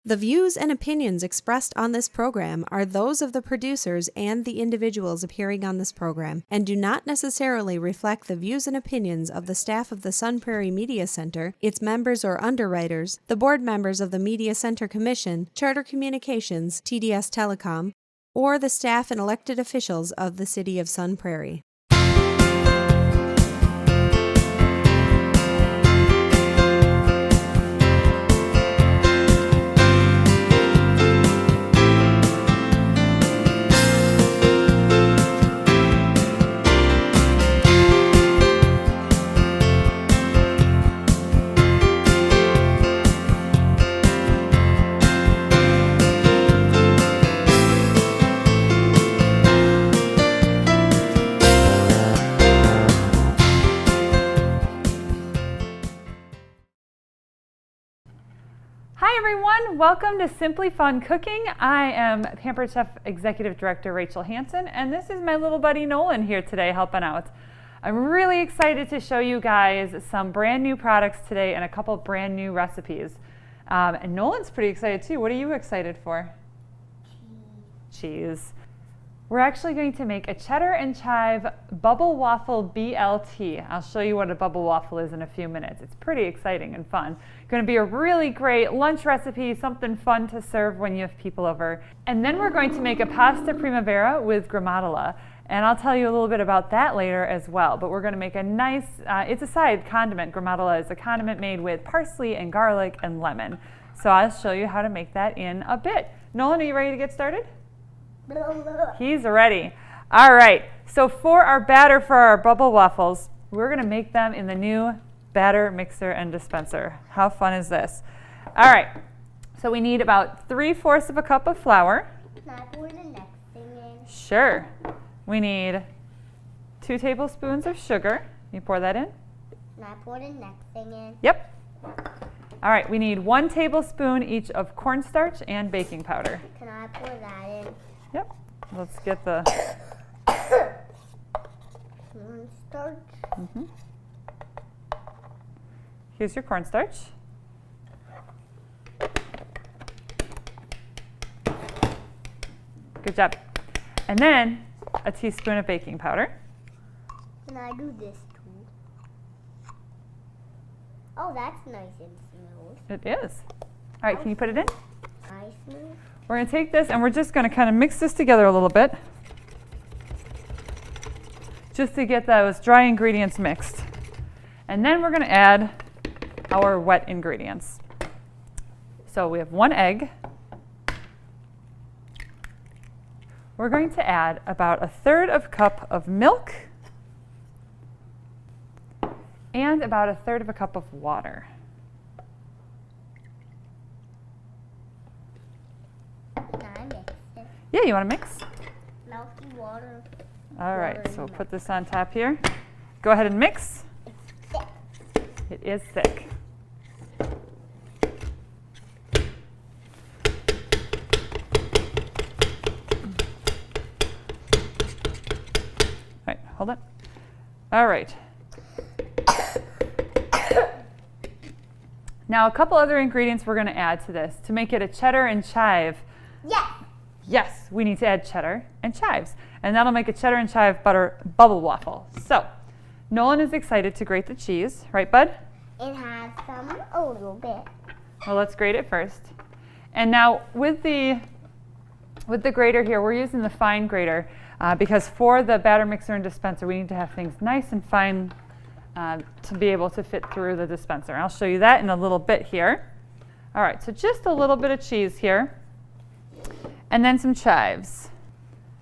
The views and opinions expressed on this program are those of the producers and the individuals appearing on this program, and do not necessarily reflect the views and opinions of the staff of the Sun Prairie Media Center, its members or underwriters, the board members of the Media Center Commission, Charter Communications, TDS Telecom, or the staff and elected officials of the City of Sun Prairie. Hi everyone, welcome to Simply Fun Cooking. I am Pampered Chef Executive Director Rachel Hanson, and this is my little buddy Nolan here today helping out. I'm really excited to show you guys some brand new products today and a couple brand new recipes. And Nolan's pretty excited too. What are you excited for? Cheese. We're actually going to make a cheddar and chive bubble waffle BLT. I'll show you what a bubble waffle is in a few minutes. It's pretty exciting and fun. Going to be a really great lunch recipe, something fun to serve when you have people over. And then we're going to make a pasta primavera with granola. And I'll tell you a little bit about that later as well. But we're going to make a nice, it's a side condiment. Granola is a condiment made with parsley and garlic and lemon. So I'll show you how to make that in a bit. Nolan, are you ready to get started? He's ready. All right, so for our batter for our bubble waffles, we're going to make them in the new batter mixer and dispenser. How fun is this? All right, so we need about 3/4 of a cup of flour. Can I pour the next thing in? Sure. We need 2 tablespoons of sugar. You pour that in? Can I pour the next thing in? Yep. All right, we need 1 tablespoon each of cornstarch and baking powder. Can I pour that in? Yep. Let's get the Cornstarch. Here's your cornstarch. Good job. And then a teaspoon of baking powder. Can I do this too? Oh, that's nice and smooth. It is. All right, can you put it in? Nice smooth. We're going to take this and we're just going to kind of mix this together a little bit, just to get those dry ingredients mixed. And then we're going to add our wet ingredients. So we have 1 egg. We're going to add about 1/3 of a cup of milk and about 1/3 of a cup of water. Yeah, you want to mix? Milky water. All right, so we'll put this on top here. Go ahead and mix. It's thick. It is thick. All right, hold it. All right. Now, a couple other ingredients we're going to add to this to make it a cheddar and chive. Yes. Yes, we need to add cheddar and chives, and that'll make a cheddar and chive butter bubble waffle. So, Nolan is excited to grate the cheese, right, bud? It has some a little bit. Well, let's grate it first. And now with the grater here, we're using the fine grater because for the batter mixer and dispenser, we need to have things nice and fine to be able to fit through the dispenser. I'll show you that in a little bit here. All right, so just a little bit of cheese here. And then some chives.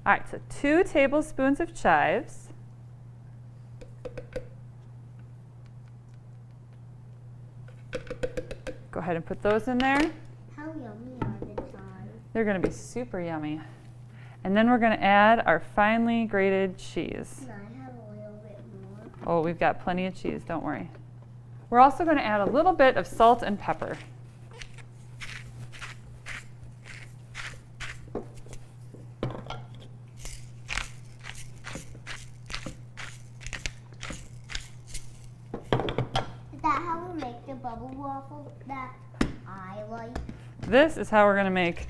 All right, so 2 tablespoons of chives. Go ahead and put those in there. How yummy are the chives? They're going to be super yummy. And then we're going to add our finely grated cheese. Can I have a little bit more? Oh, we've got plenty of cheese, don't worry. We're also going to add a little bit of salt and pepper. Is that how we make the bubble waffle that I like? this is how we're going to make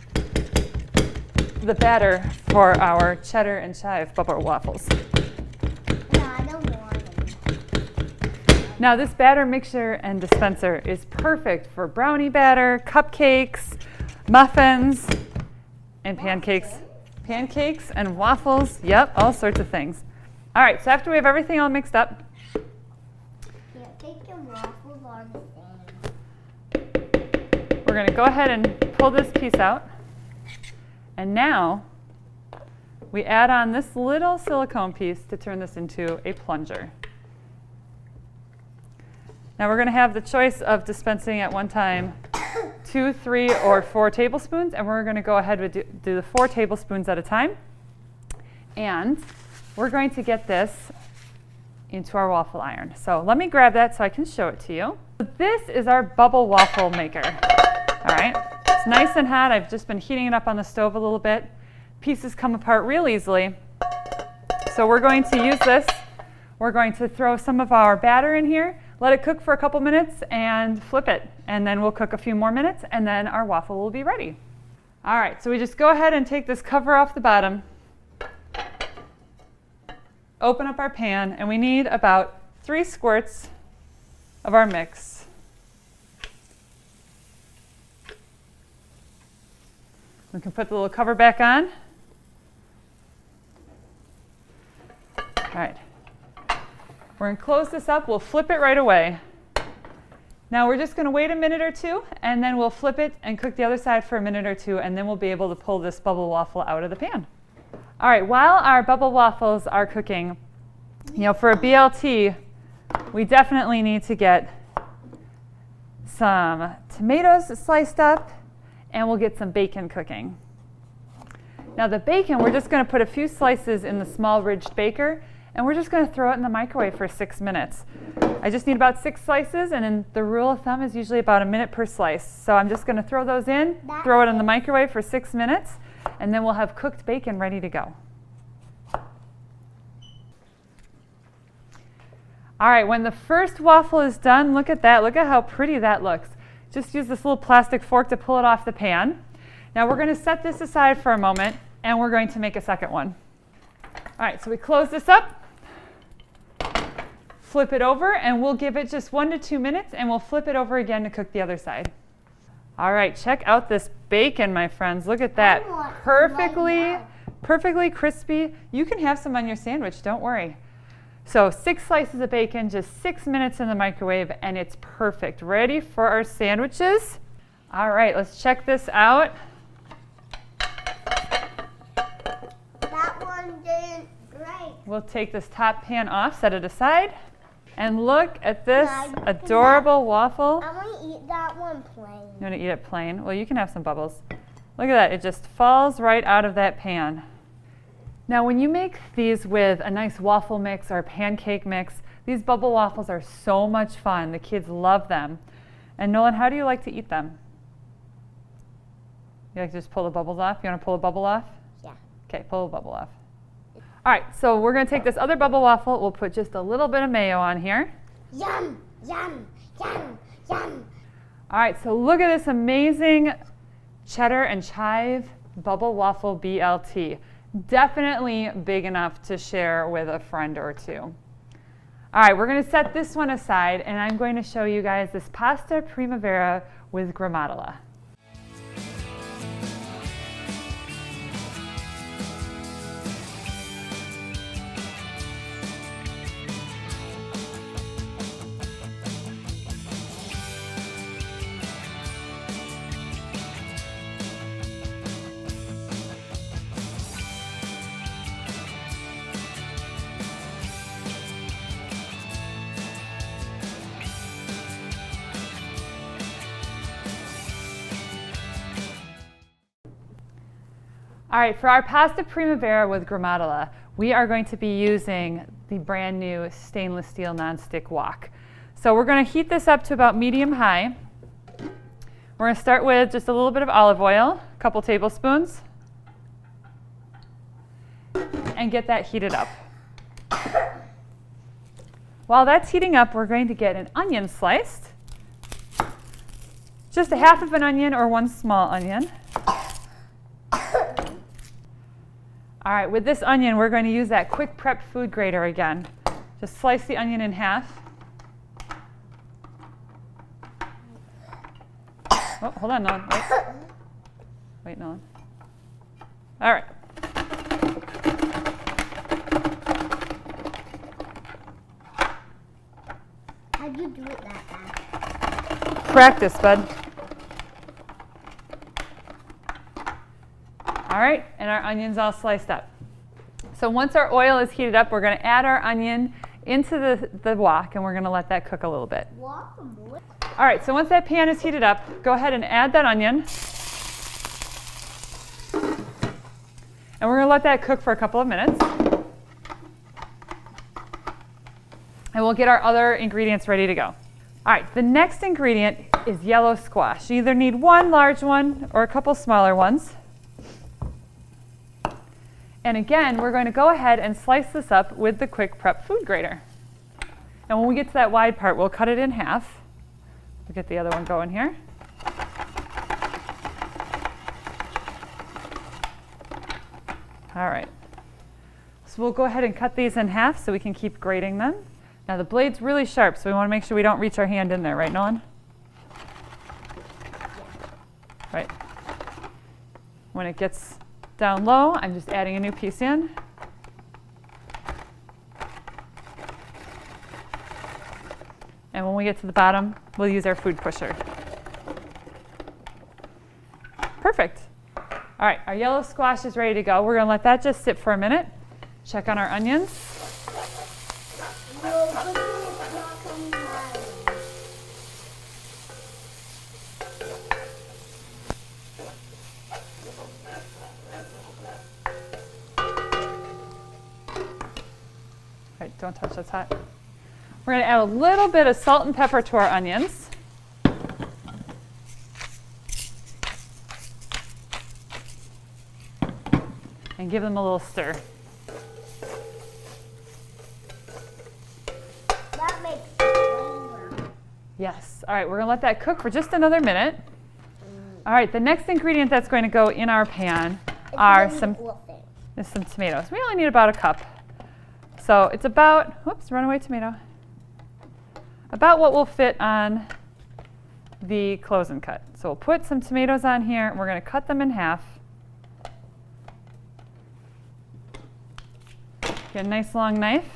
the batter for our cheddar and chive bubble waffles. No, I don't want it. Now this batter mixer and dispenser is perfect for brownie batter, cupcakes, muffins, and pancakes. Pancakes and waffles, yep, all sorts of things. All right, so after we have everything all mixed up, Pancake and waffles are the same. we're going to go ahead and pull this piece out. And now we add on this little silicone piece to turn this into a plunger. Now we're going to have the choice of dispensing at one time 2, 3, or 4 tablespoons, and we're going to go ahead and do the 4 tablespoons at a time. And we're going to get this into our waffle iron. So let me grab that so I can show it to you. This is our bubble waffle maker. All right, it's nice and hot. I've just been heating it up on the stove a little bit. Pieces come apart real easily. So we're going to use this. We're going to throw some of our batter in here, let it cook for a couple minutes, and flip it. And then we'll cook a few more minutes, and then our waffle will be ready. All right, so we just go ahead and take this cover off the bottom, open up our pan, and we need about 3 squirts of our mix. We can put the little cover back on. All right. We're going to close this up. We'll flip it right away. Now we're just going to wait a minute or two, and then we'll flip it and cook the other side for a minute or two, and then we'll be able to pull this bubble waffle out of the pan. All right, while our bubble waffles are cooking, for a BLT, we definitely need to get some tomatoes sliced up, and we'll get some bacon cooking. Now the bacon, we're just going to put a few slices in the small ridged baker, and we're just going to throw it in the microwave for 6 minutes. I just need about 6 slices, and then the rule of thumb is usually about a minute per slice. So I'm just going to throw those in, throw it in the microwave for 6 minutes, and then we'll have cooked bacon ready to go. All right, when the first waffle is done, look at that. Look at how pretty that looks. Just use this little plastic fork to pull it off the pan. Now we're going to set this aside for a moment, and we're going to make a second one. All right, so we close this up, flip it over, and we'll give it just 1 to 2 minutes, and we'll flip it over again to cook the other side. All right, check out this bacon, my friends. Look at that. Perfectly crispy. You can have some on your sandwich, don't worry. So 6 slices of bacon, just 6 minutes in the microwave, and it's perfect. Ready for our sandwiches? All right, let's check this out. That one didn't break. We'll take this top pan off, set it aside, and look at this adorable waffle. I want to eat that one plain. You want to eat it plain? Well, you can have some bubbles. Look at that. It just falls right out of that pan. Now, when you make these with a nice waffle mix or a pancake mix, these bubble waffles are so much fun. The kids love them. And Nolan, how do you like to eat them? You like to just pull the bubbles off? You want to pull a bubble off? Yeah. Okay, pull a bubble off. All right, so we're going to take this other bubble waffle. We'll put just a little bit of mayo on here. Yum, yum, yum, yum. All right, so look at this amazing cheddar and chive bubble waffle BLT. Definitely big enough to share with a friend or two. All right, we're going to set this one aside, and I'm going to show you guys this pasta primavera with granola. All right, for our pasta primavera with granola, we are going to be using the brand new stainless steel nonstick wok. So we're going to heat this up to about medium-high. We're going to start with just a little bit of olive oil, a couple tablespoons, and get that heated up. While that's heating up, we're going to get an onion sliced, Just a half of an onion or one small onion. All right, with this onion, we're going to use that quick prep food grater again. Just slice the onion in half. Oh, hold on, Nolan. Wait, Nolan. All right. How'd you do it that fast? Practice, bud. All right, and our onion's all sliced up. So once our oil is heated up, we're going to add our onion into the wok, and we're going to let that cook a little bit. All right, so once that pan is heated up, go ahead and add that onion. And we're going to let that cook for a couple of minutes. And we'll get our other ingredients ready to go. All right, the next ingredient is yellow squash. You either need one large one or a couple smaller ones. And again, we're going to go ahead and slice this up with the quick prep food grater. And when we get to that wide part, we'll cut it in half. We'll get the other one going here. All right. So we'll go ahead and cut these in half so we can keep grating them. Now the blade's really sharp, so we want to make sure we don't reach our hand in there, right, Nolan? Right. When it gets down low, I'm just adding a new piece in. And when we get to the bottom, we'll use our food pusher. Perfect. All right, our yellow squash is ready to go. We're going to let that just sit for a minute. Check on our onions. Right, don't touch, that's hot. We're going to add a little bit of salt and pepper to our onions. And give them a little stir. That makes flavor. Yes. All right, we're going to let that cook for just another minute. All right, the next ingredient that's going to go in our pan are some tomatoes. We only need about a cup. So it's about, whoops, runaway tomato. About what will fit on the close and cut. So we'll put some tomatoes on here, and we're going to cut them in half. Get a nice long knife.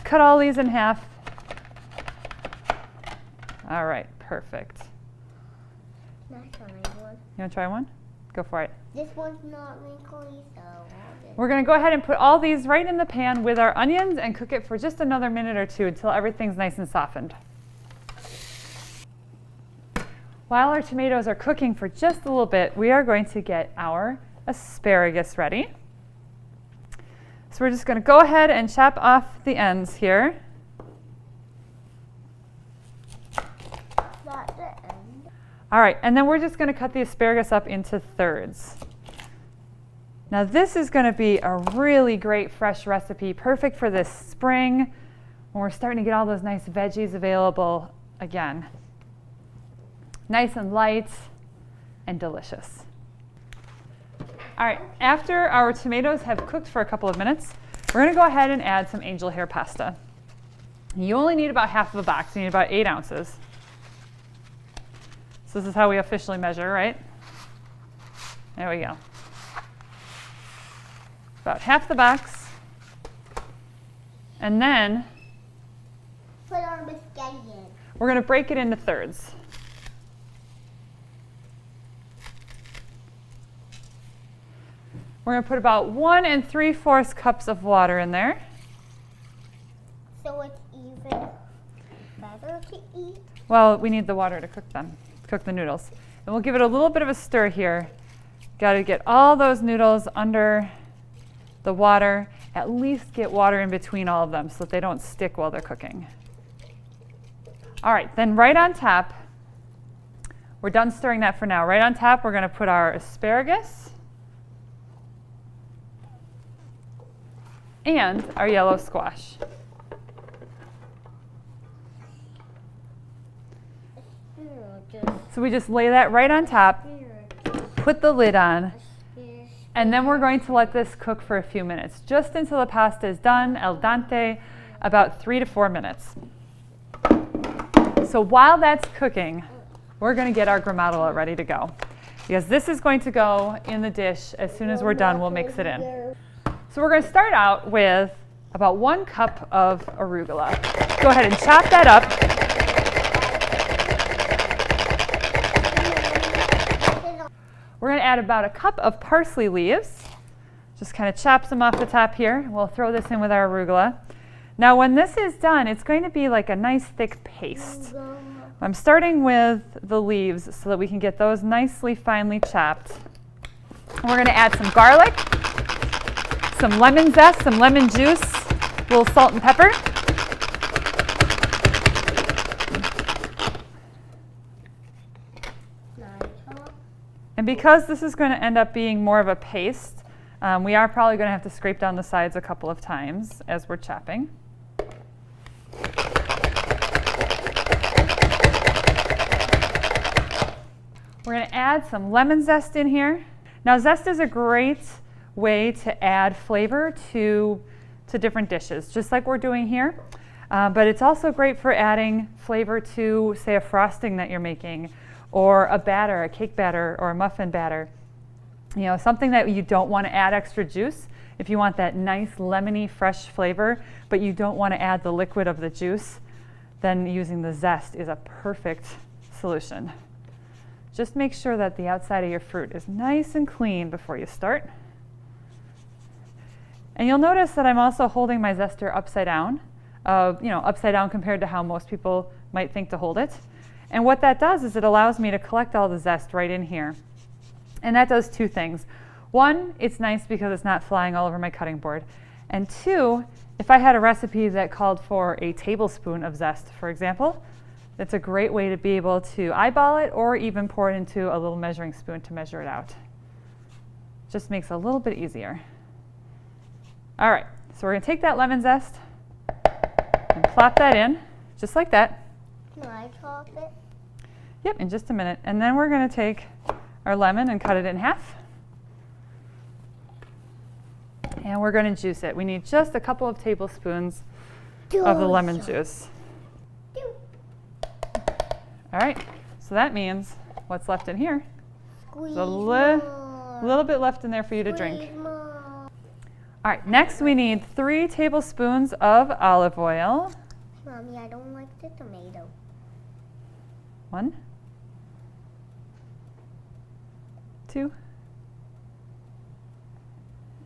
Cut all these in half. All right, perfect. You want to try one? Go for it. This one's not wrinkly, so we're going to go ahead and put all these right in the pan with our onions and cook it for just another minute or two until everything's nice and softened. While our tomatoes are cooking for just a little bit, we are going to get our asparagus ready. So we're just going to go ahead and chop off the ends here. that's the end. All right, and then we're just going to cut the asparagus up into thirds. Now this is going to be a really great fresh recipe, perfect for this spring when we're starting to get all those nice veggies available again. Nice and light and delicious. All right, after our tomatoes have cooked for a couple of minutes, we're going to go ahead and add some angel hair pasta. You only need about half of a box. You need about 8 ounces. So this is how we officially measure, right? There we go. About half the box. And then Put our biscotti in. we're going to break it into thirds. We're going to put about 1 3/4 cups of water in there. So it's even better to eat. Well, we need the water to cook them, cook the noodles. And we'll give it a little bit of a stir here. Got to get all those noodles under the water. At least get water in between all of them so that they don't stick while they're cooking. All right, then right on top, we're done stirring that for now. Right on top, we're going to put our asparagus and our yellow squash. So we just lay that right on top, put the lid on, and then we're going to let this cook for a few minutes, just until the pasta is done, al dente, about 3 to 4 minutes. So while that's cooking, we're going to get our gromatola ready to go, because this is going to go in the dish as soon as we're done. We'll mix it in. So we're going to start out with about 1 cup of arugula. Go ahead and chop that up. We're going to add about a cup of parsley leaves. Just kind of chop some off the top here. We'll throw this in with our arugula. Now when this is done, it's going to be like a nice thick paste. I'm starting with the leaves so that we can get those nicely finely chopped. We're going to add some garlic, some lemon zest, some lemon juice, a little salt and pepper. And because this is going to end up being more of a paste, we are probably going to have to scrape down the sides a couple of times as we're chopping. We're going to add some lemon zest in here. Now zest is a great way to add flavor to different dishes, just like we're doing here. But it's also great for adding flavor to, say, a frosting that you're making, or a batter, a cake batter, or a muffin batter. You know, something that you don't want to add extra juice. If you want that nice lemony, fresh flavor, but you don't want to add the liquid of the juice, then using the zest is a perfect solution. Just make sure that the outside of your fruit is nice and clean before you start. And you'll notice that I'm also holding my zester upside down, upside down compared to how most people might think to hold it. And what that does is it allows me to collect all the zest right in here. And that does 2 things. 1, it's nice because it's not flying all over my cutting board. And 2, if I had a recipe that called for a tablespoon of zest, for example, that's a great way to be able to eyeball it or even pour it into a little measuring spoon to measure it out. Just makes it a little bit easier. All right, so we're going to take that lemon zest and plop that in, just like that. Can I chop it? Yep, in just a minute. And then we're going to take our lemon and cut it in half. And we're going to juice it. We need just a couple of tablespoons of the lemon juice. All right, so that means what's left in here? There's a little bit left in there for you to drink. All right, next we need 3 tablespoons of olive oil. Mommy, I don't like the tomato. 1, 2,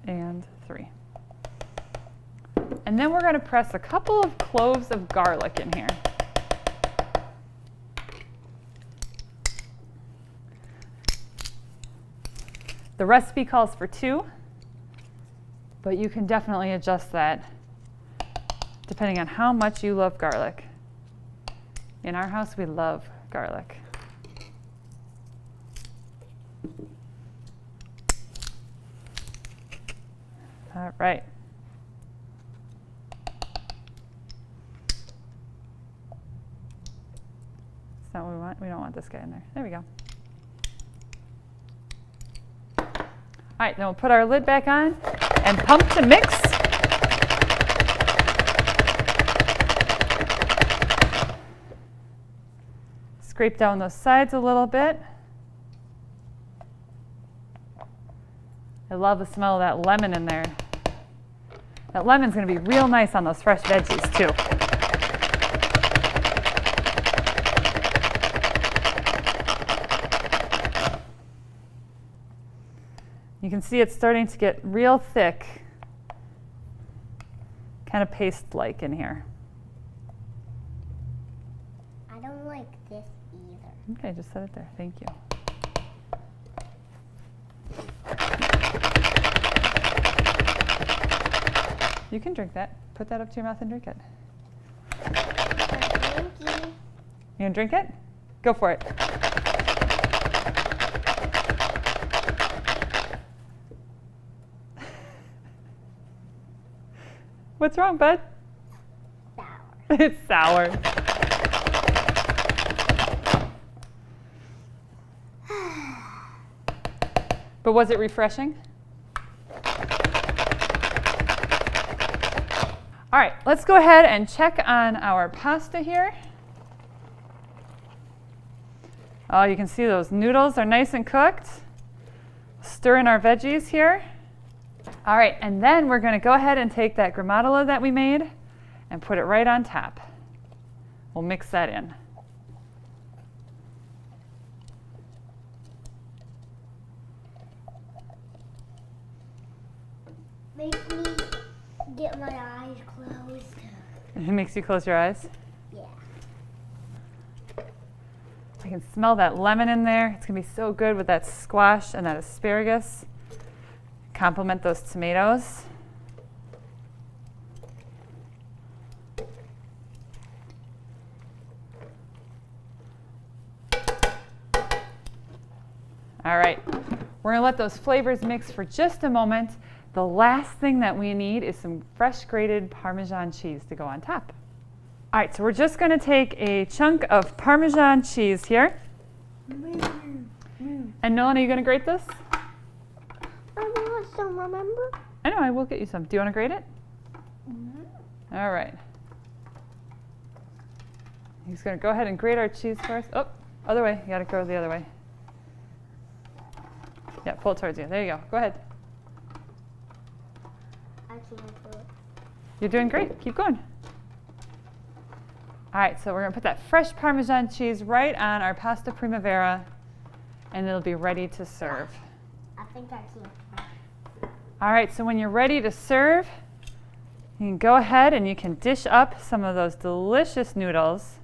and 3. And then we're going to press a couple of cloves of garlic in here. The recipe calls for 2, but you can definitely adjust that depending on how much you love garlic. In our house, we love garlic. All right. That's not what we want. We don't want this guy in there. There we go. All right, then we'll put our lid back on and pump to mix. Scrape down those sides a little bit. I love the smell of that lemon in there. That lemon's going to be real nice on those fresh veggies too. You can see it's starting to get real thick, kind of paste-like in here. I don't like this either. Okay, just set it there. Thank you. You can drink that. Put that up to your mouth and drink it. Thank you. You gonna drink it? Go for it. What's wrong, bud? Sour. It's sour. But was it refreshing? All right, let's go ahead and check on our pasta here. Oh, you can see those noodles are nice and cooked. Stir in our veggies here. All right, and then we're going to go ahead and take that gramadola that we made and put it right on top. We'll mix that in. Make me get my eyes closed. It makes you close your eyes? Yeah. I can smell that lemon in there. It's going to be so good with that squash and that asparagus. Complement those tomatoes. All right, we're going to let those flavors mix for just a moment. The last thing that we need is some fresh grated Parmesan cheese to go on top. All right, so we're just going to take a chunk of Parmesan cheese here. And Nolan, are you going to grate this? I want some, remember? I know, I will get you some. Do you want to grate it? All right. He's going to go ahead and grate our cheese for us. Oh, other way. You got to go the other way. Yeah, pull it towards you. There you go. Go ahead. I can't do it. You're doing great. Keep going. All right, so we're going to put that fresh Parmesan cheese right on our pasta primavera, and it'll be ready to serve. I think I can't. All right, so when you're ready to serve, you can go ahead and you can dish up some of those delicious noodles.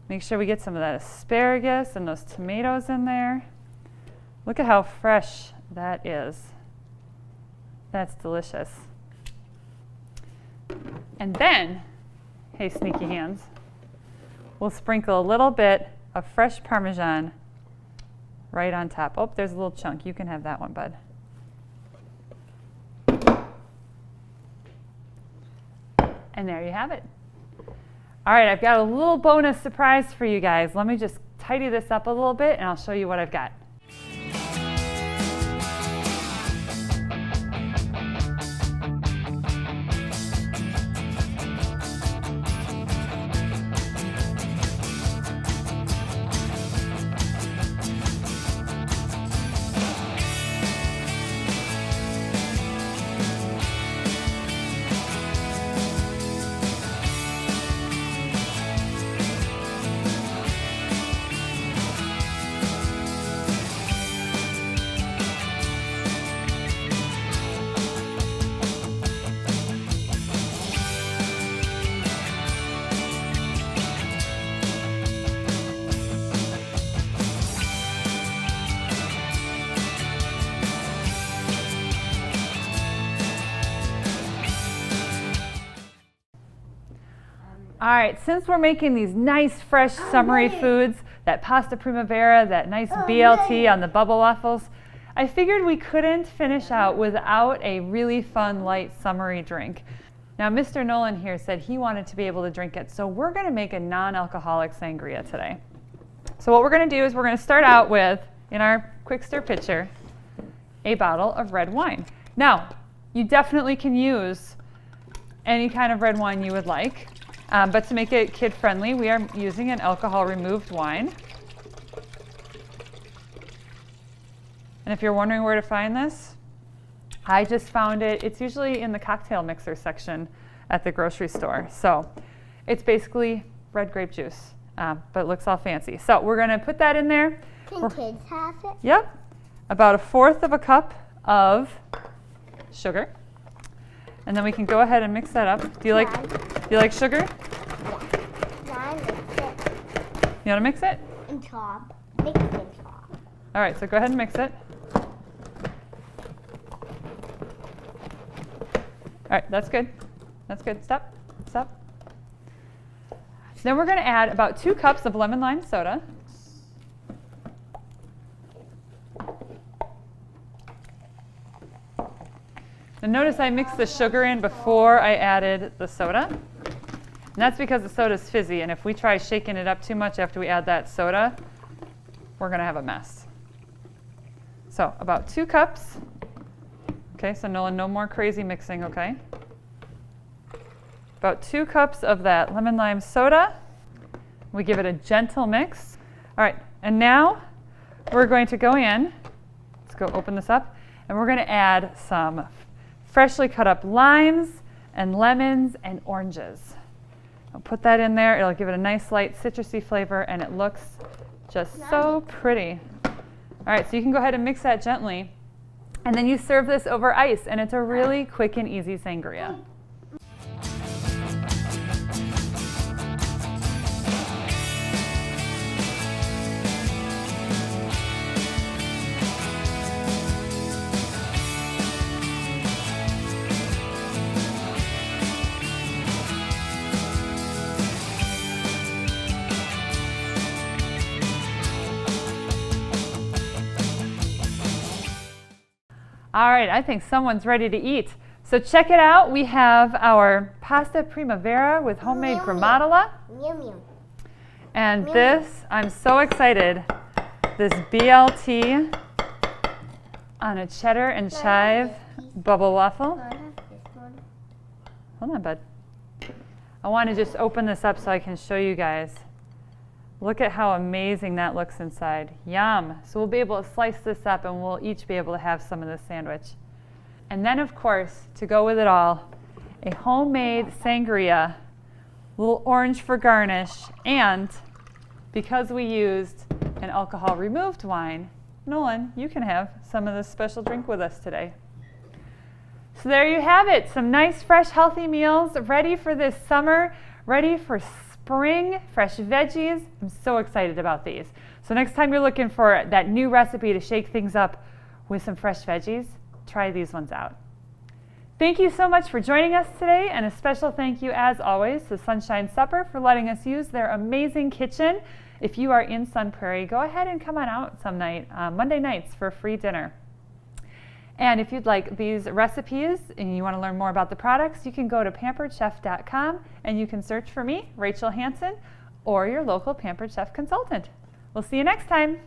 Make sure we get some of that asparagus and those tomatoes in there. Look at how fresh that is. That's delicious. And then, hey, sneaky hands, we'll sprinkle a little bit of fresh Parmesan right on top. Oh, there's a little chunk. You can have that one, bud. And there you have it. All right, I've got a little bonus surprise for you guys. Let me just tidy this up a little bit and I'll show you what I've got. All right, since we're making these nice, fresh, summery foods, that pasta primavera, that nice BLT on the bubble waffles, I figured we couldn't finish out without a really fun, light, summery drink. Now, Mr. Nolan here said he wanted to be able to drink it, so we're going to make a non-alcoholic sangria today. So what we're going to do is we're going to start out with, in our quick stir pitcher, a bottle of red wine. Now, you definitely can use any kind of red wine you would like. But to make it kid-friendly, we are using an alcohol-removed wine. And if you're wondering where to find this, I just found it. It's usually in the cocktail mixer section at the grocery store. So it's basically red grape juice, but it looks all fancy. So we're going to put that in there. Can kids have it? Yep. About 1/4 of a cup of sugar. And then we can go ahead and mix that up. Do you like sugar? Yeah. Mix it. You want to mix it? And chop. Mix it and chop. All right, so go ahead and mix it. All right, that's good. That's good. Stop. Stop. Then we're going to add about 2 cups of lemon lime soda. And notice I mixed the sugar in before I added the soda. And that's because the soda is fizzy, and if we try shaking it up too much after we add that soda, we're going to have a mess. So about 2 cups. Okay, so Nolan, no more crazy mixing, okay? About 2 cups of that lemon lime soda. We give it a gentle mix. All right, and now we're going to go in. Let's go open this up. And we're going to add some freshly cut up limes and lemons and oranges. I'll put that in there. It'll give it a nice light citrusy flavor, and it looks just so pretty. All right, so you can go ahead and mix that gently. And then you serve this over ice, and it's a really quick and easy sangria. All right, I think someone's ready to eat. So check it out. We have our pasta primavera with homemade gramadola. Meow, meow. And this, I'm so excited, this BLT on a cheddar and chive bubble waffle. I have this one. Hold on, bud. I want to just open this up so I can show you guys. Look at how amazing that looks inside. Yum. So we'll be able to slice this up and we'll each be able to have some of this sandwich. And then, of course, to go with it all, a homemade sangria, a little orange for garnish, and because we used an alcohol-removed wine, Nolan, you can have some of this special drink with us today. So there you have it, some nice, fresh, healthy meals ready for this summer, ready for spring, fresh veggies. I'm so excited about these. So next time you're looking for that new recipe to shake things up with some fresh veggies, try these ones out. Thank you so much for joining us today, and a special thank you, as always, to Sunshine Supper for letting us use their amazing kitchen. If you are in Sun Prairie, go ahead and come on out some night, Monday nights, for a free dinner. And if you'd like these recipes and you want to learn more about the products, you can go to pamperedchef.com and you can search for me, Rachel Hanson, or your local Pampered Chef consultant. We'll see you next time.